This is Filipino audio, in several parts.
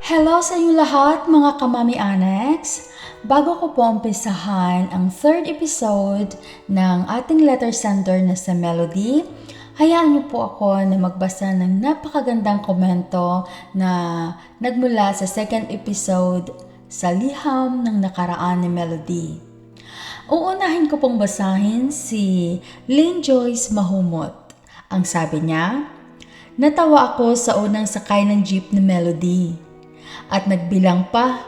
Hello sa inyo lahat mga kamami annex! Bago ko po umpisahan ang third episode ng ating letter sender na sa Melody, hayaan niyo po ako na magbasa ng napakagandang komento na nagmula sa second episode sa Liham ng Nakaraan ni Melody. Uunahin ko pong basahin si Lynn Joyce Mahumot. Ang sabi niya, "Natawa ako sa unang sakay ng jeep ni Melody. At nagbilang pa.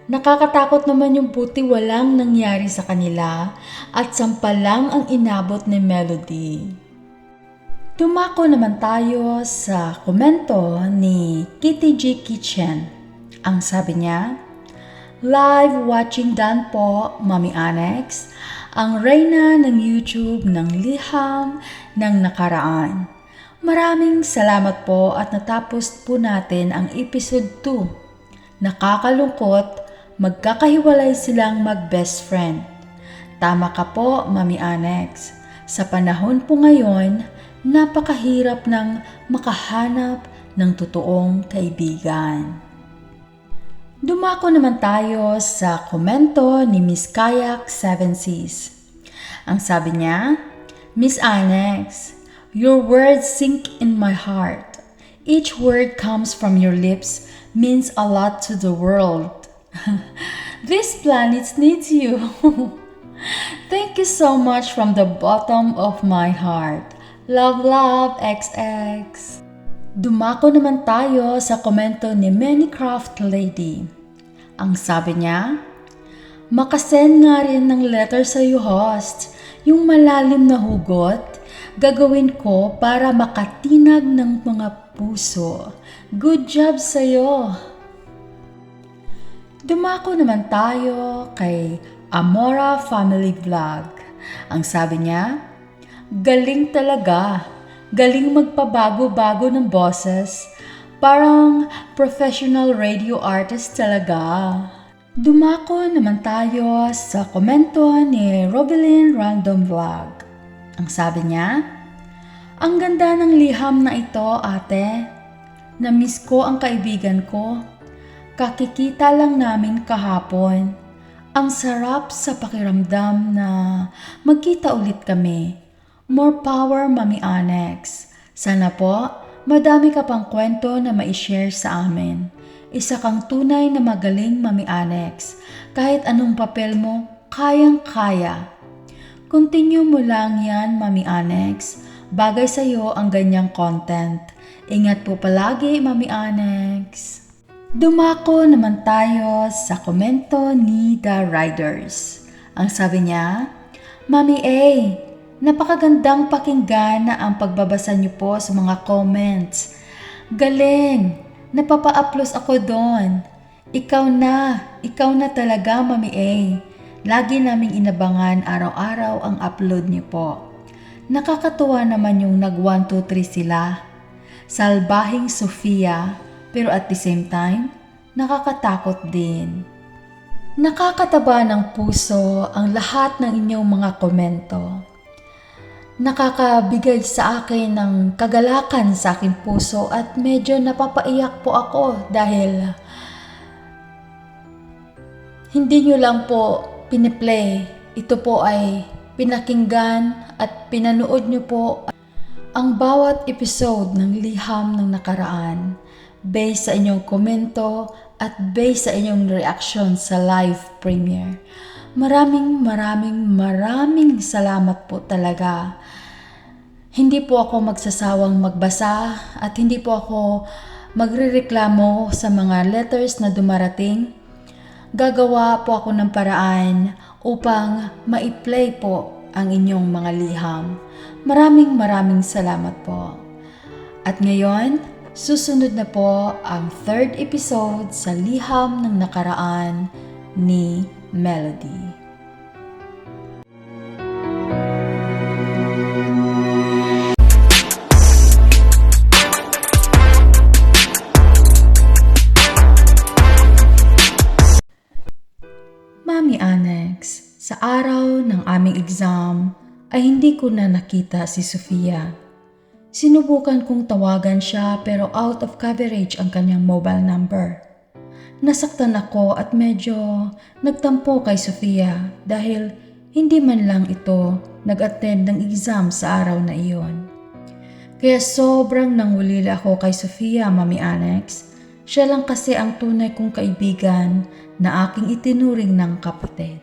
Nakakatakot naman yung buti walang nangyari sa kanila at sampal lang ang inabot ni Melody." Dumako naman tayo sa komento ni Kitty G Kitchen. Ang sabi niya, "Live watching dan po, Mami Annex, ang reyna ng YouTube ng Liham ng Nakaraan. Maraming salamat po at natapos po natin ang episode 2. Nakakalungkot, magkakahiwalay silang mag-best friend. Tama ka po, Mami Annex. Sa panahon po ngayon, napakahirap ng makahanap ng totoong kaibigan." Dumako naman tayo sa komento ni Miss Kayak 7Cs. Ang sabi niya, "Miss Annex, your words sink in my heart. Each word comes from your lips means a lot to the world. This planet needs you." Thank you so much from the bottom of my heart. Love, love, XX. Dumako naman tayo sa komento ni Minecraft Lady. Ang sabi niya, "Makasend nga rin ng letter sa iyo, host. Yung malalim na hugot, gagawin ko para makatinag ng mga puso. Good job sa'yo." Dumako naman tayo kay Amora Family Vlog. Ang sabi niya, "Galing talaga. Galing magpabago-bago ng boses. Parang professional radio artist talaga." Dumako naman tayo sa komento ni Robelyn Random Vlog. Ang sabi niya, "Ang ganda ng liham na ito, ate. Na-miss ko ang kaibigan ko. Kakikita lang namin kahapon. Ang sarap sa pakiramdam na magkita ulit kami. More power, Mami Annex. Sana po, madami ka pang kwento na ma-share sa amin. Isa kang tunay na magaling, Mami Annex. Kahit anong papel mo, kayang-kaya. Continue mo lang yan, Mami Annex. Bagay sa'yo ang ganyang content. Ingat po palagi, Mami Annex." Dumako naman tayo sa komento ni The Riders. Ang sabi niya, "Mami A, napakagandang pakinggan na ang pagbabasa niyo po sa mga comments. Galing! Napapa-applause ako doon. Ikaw na talaga, Mami A. Lagi naming inabangan araw-araw ang upload niyo po. Nakakatuwa naman yung nag 1, 2, 3 sila. Salbahing Sofia, pero at the same time, nakakatakot din." Nakakataba ng puso ang lahat ng inyong mga komento. Nakakabigay sa akin ng kagalakan sa aking puso at medyo napapaiyak po ako dahil hindi nyo lang po piniplay. Ito po ay pinakinggan at pinanood nyo po ang bawat episode ng Liham ng Nakaraan based sa inyong komento at based sa inyong reaction sa live premiere. Maraming salamat po talaga. Hindi po ako magsasawang magbasa at hindi po ako magrereklamo sa mga letters na dumarating. Gagawa po ako ng paraan upang ma-play po ang inyong mga liham. Maraming salamat po. At ngayon, susunod na po ang third episode sa Liham ng Nakaraan ni Melody. Mami Annex, sa araw ng aming exam ay hindi ko na nakita si Sofia. Sinubukan kong tawagan siya pero out of coverage ang kanyang mobile number. Nasaktan ako at medyo nagtampo kay Sofia dahil hindi man lang ito nag-attend ng exam sa araw na iyon. Kaya sobrang nangulila ako kay Sofia, Mami Annex. Siya lang kasi ang tunay kong kaibigan na aking itinuring ng kapatid.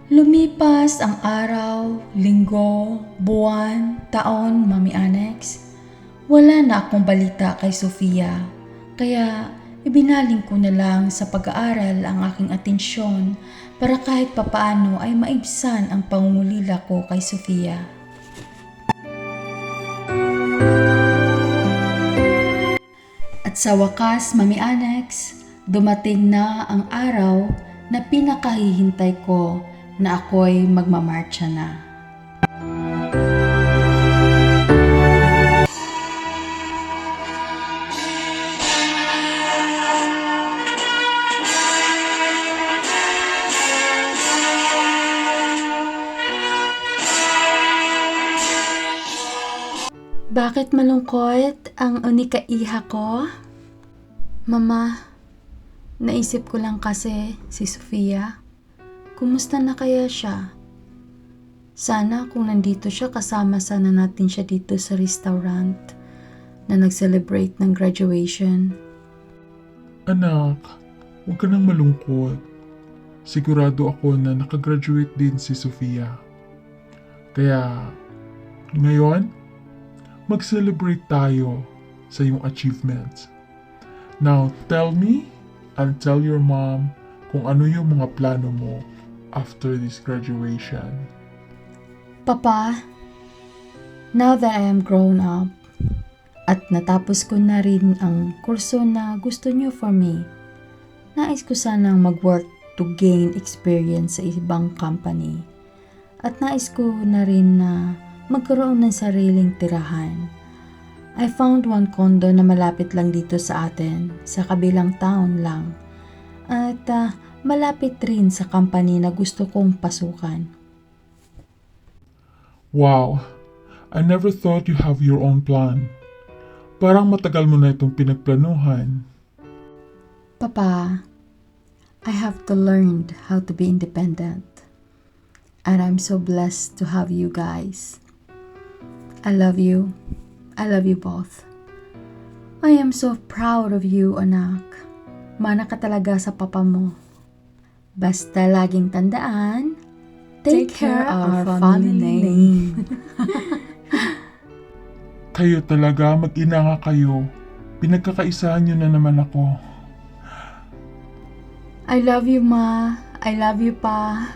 Lumipas ang araw, linggo, buwan, taon, Mami Annex. Wala na akong balita kay Sofia, kaya ibinaling ko na lang sa pag-aaral ang aking atensyon para kahit papaano ay maibsan ang pangungulila ko kay Sofia. At sa wakas, Mami Annex, dumating na ang araw na pinakahihintay ko na ako'y magmamarcha na. Bakit malungkot ang unika-iha ko? Mama, naisip ko lang kasi si Sofia. Kumusta na kaya siya? Sana kung nandito siya kasama sana natin siya dito sa restaurant na nag-celebrate ng graduation. Anak, huwag ka nang malungkot. Sigurado ako na nakagraduate din si Sofia. Kaya, ngayon, mag-celebrate tayo sa iyong achievements. Now, tell me and tell your mom kung ano yung mga plano mo after this graduation. Papa, now that I am grown up at natapos ko na rin ang kurso na gusto niyo for me, nais ko sanang mag-work to gain experience sa ibang company. At nais ko na rin na magkaroon ng sariling tirahan. I found one condo na malapit lang dito sa atin, sa kabilang town lang. At malapit rin sa company na gusto kong pasukan. Wow, I never thought you have your own plan. Parang matagal mo na itong pinagplanuhan. Papa, I have to learn how to be independent. And I'm so blessed to have you guys. I love you. I love you both. I am so proud of you, anak. Mana ka talaga sa papa mo. Basta laging tandaan, take care our family name. Kayo talaga, mag-ina nga kayo. Pinagkakaisahan niyo na naman ako. I love you, Ma. I love you, Pa.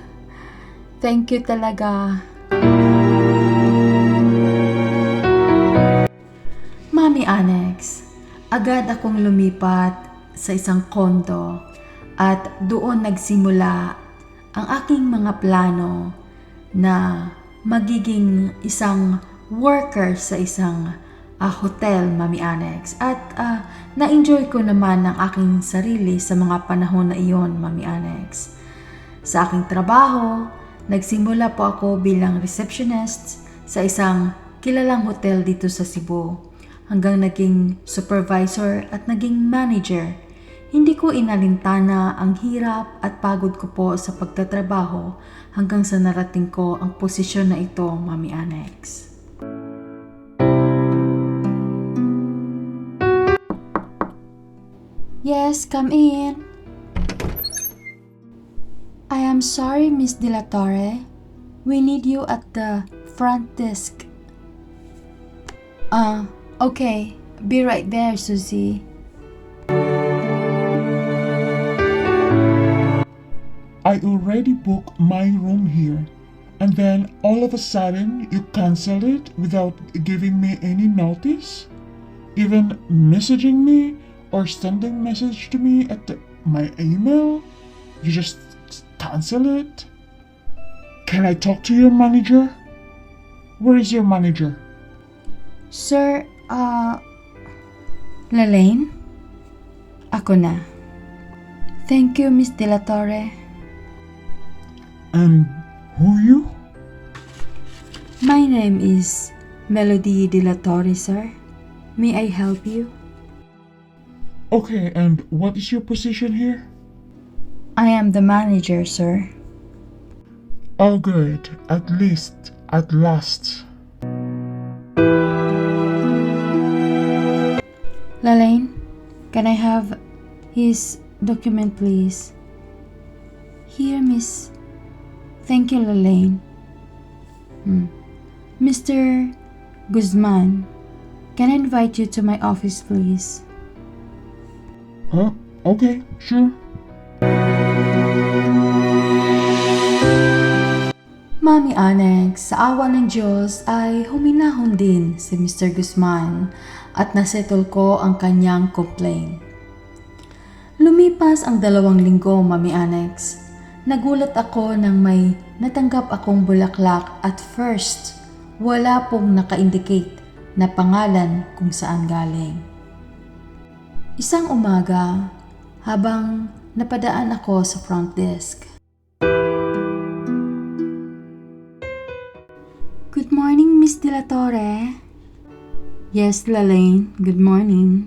Thank you talaga. Mami Annex, agad akong lumipat sa isang kondo at doon nagsimula ang aking mga plano na magiging isang worker sa isang hotel, Mami Annex. At na-enjoy ko naman ang aking sarili sa mga panahon na iyon, Mami Annex. Sa aking trabaho, nagsimula po ako bilang receptionist sa isang kilalang hotel dito sa Cebu. Hanggang naging supervisor at naging manager. Hindi ko inalintana ang hirap at pagod ko po sa pagtatrabaho hanggang sa narating ko ang posisyon na ito, Mami Annex. Yes, come in. I am sorry, Miss De La Torre. We need you at the front desk. Okay. Be right there, Susie. I already booked my room here. And then all of a sudden, you cancel it without giving me any notice? Even messaging me or sending message to me at my email? You just cancel it? Can I talk to your manager? Where is your manager? Sir, Lalaine? Ako na. Thank you, Miss De La Torre. And who are you? My name is Melody De La Torre, sir. May I help you? Okay, and what is your position here? I am the manager, sir. Oh, good. At least, at last. Lalaine, can I have his document, please? Here, miss. Thank you, Lalaine. Mr. Guzman, can I invite you to my office, please? Okay, sure. Mami Annex, sa awa ng Diyos ay huminahon din si Mr. Guzman at nasettle ko ang kanyang complaint. Lumipas ang 2 linggo, Mami Annex. Nagulat ako nang may natanggap akong bulaklak at first, wala pong naka-indicate na pangalan kung saan galing. Isang umaga, habang napadaan ako sa front desk. Good morning, Miss De La Torre. Yes, Lalaine. Good morning.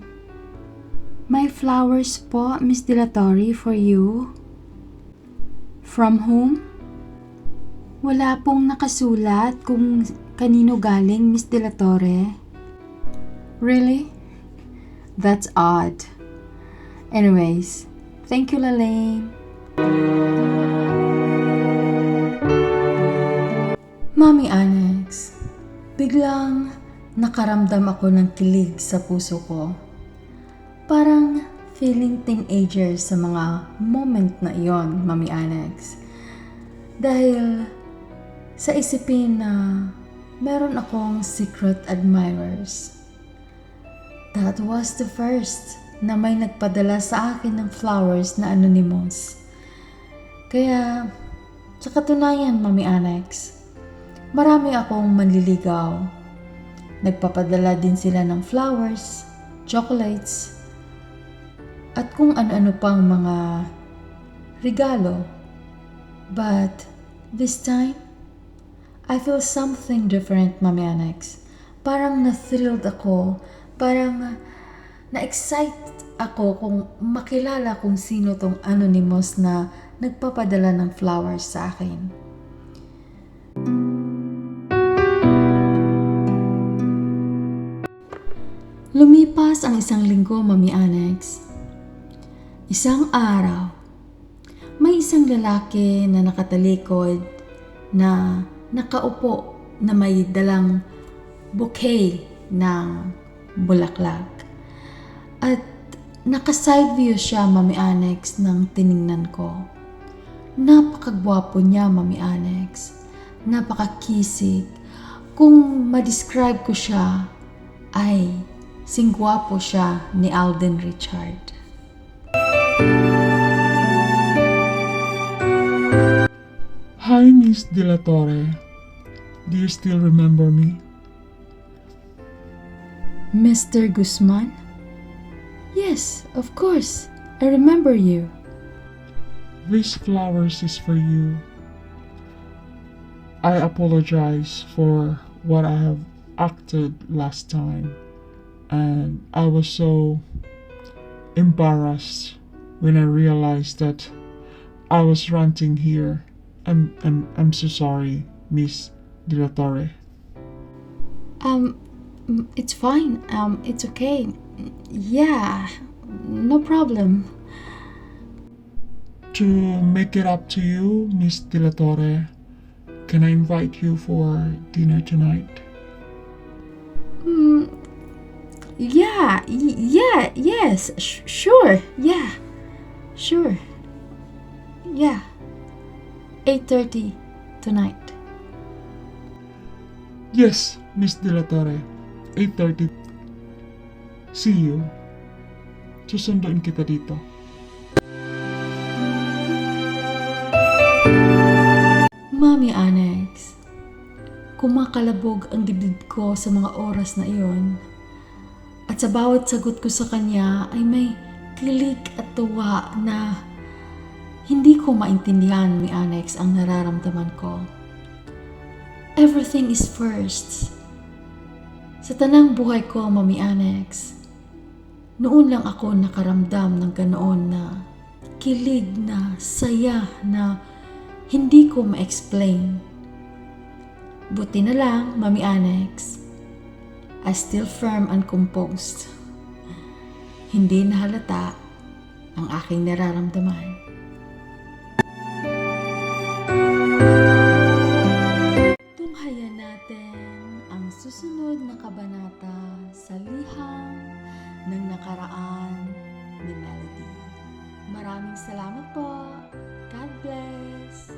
May flowers po, Miss De La Torre, for you. From whom? Wala pong nakasulat kung kanino galing, Miss De La Torre. Really? That's odd. Anyways, thank you, Lalaine. Mami Annex, biglang nakaramdam ako ng kilig sa puso ko. Parang feeling teenager sa mga moment na iyon, Mami Annex. Dahil sa isipin na meron akong secret admirers. That was the first na may nagpadala sa akin ng flowers na anonymous. Kaya, sa katunayan, Mami Annex, marami akong manliligaw. Nagpapadala din sila ng flowers, chocolates, at kung ano-ano pang mga regalo. But this time, I feel something different, Mami Annex. Parang na-thrilled ako, parang na-excite ako kung makilala kung sino tong anonymous na nagpapadala ng flowers sa akin. Lumipas ang 1 linggo, Mami Annex. Isang araw, may isang lalaki na nakatalikod na nakaupo na may dalang bouquet ng bulaklak. At naka-side view siya, Mami Annex, nang tiningnan ko. Napakagwapo niya, Mami Annex. Napakakisig. Kung ma-describe ko siya, ay singwapo siya ni Alden Richard. Hi, Miss De La Torre. Do you still remember me? Mr. Guzman? Yes, of course. I remember you. This flowers is for you. I apologize for what I have acted last time. And I was so embarrassed when I realized that I was ranting here. I'm so sorry, Miss De La Torre. It's fine. It's okay. Yeah, no problem. To make it up to you, Miss De La Torre, can I invite you for dinner tonight? Yes, sure, yeah, sure, yeah, 8:30 tonight. Yes, Miss De La Torre, 8:30. See you. Susunduin kita dito. Mami Annex, kumakalabog ang dibdib ko sa mga oras na iyon. At sa bawat sagot ko sa kanya ay may kilig at tuwa na hindi ko maintindihan, Mami Annex, ang nararamdaman ko. Everything is first. Sa tanang buhay ko, Mami Annex, noon lang ako nakaramdam ng ganoon na kilig na saya na hindi ko ma-explain. Buti na lang, Mami Annex, I still firm and composed. Hindi nahalata ang aking nararamdaman. Tunghayan natin ang susunod na kabanata sa liham ng nakaraan ni Melody. Maraming salamat po. God bless.